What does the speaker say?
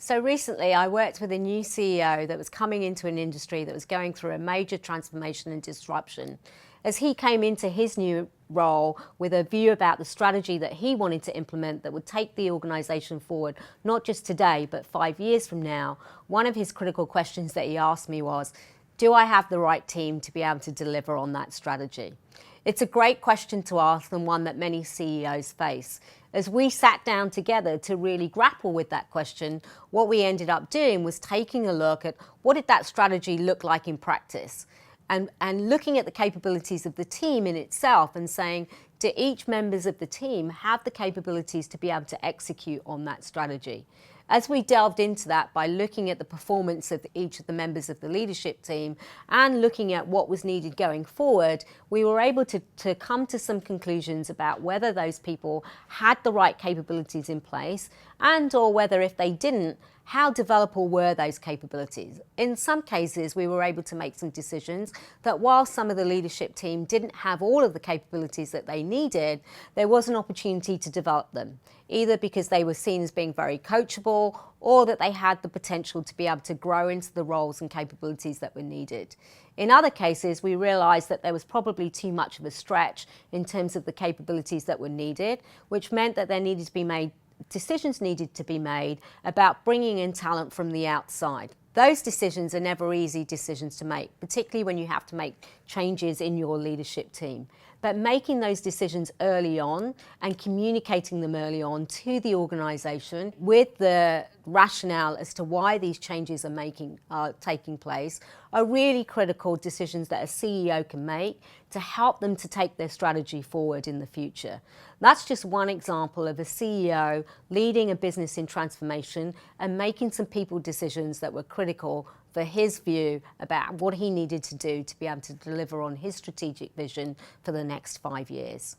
So recently I worked with a new CEO that was coming into an industry that was going through a major transformation and disruption. As he came into his new role with a view about the strategy that he wanted to implement that would take the organisation forward, not just today, but 5 years from now, one of his critical questions that he asked me was, do I have the right team to be able to deliver on that strategy? It's a great question to ask and one that many CEOs face. As we sat down together to really grapple with that question, what we ended up doing was taking a look at what did that strategy look like in practice, and looking at the capabilities of the team in itself and saying, do each members of the team have the capabilities to be able to execute on that strategy? As we delved into that by looking at the performance of each of the members of the leadership team and looking at what was needed going forward, we were able to come to some conclusions about whether those people had the right capabilities in place and or whether if they didn't, how developable were those capabilities. In some cases, we were able to make some decisions that while some of the leadership team didn't have all of the capabilities that they needed, there was an opportunity to develop them, either because they were seen as being very coachable or that they had the potential to be able to grow into the roles and capabilities that were needed. In other cases, we realised that there was probably too much of a stretch in terms of the capabilities that were needed, which meant that decisions needed to be made about bringing in talent from the outside. Those decisions are never easy decisions to make, particularly when you have to make changes in your leadership team. But making those decisions early on and communicating them early on to the organisation with the rationale as to why these changes are taking place are really critical decisions that a CEO can make to help them to take their strategy forward in the future. That's just one example of a CEO leading a business in transformation and making some people decisions that were critical for his view about what he needed to do to be able to deliver on his strategic vision for the next 5 years.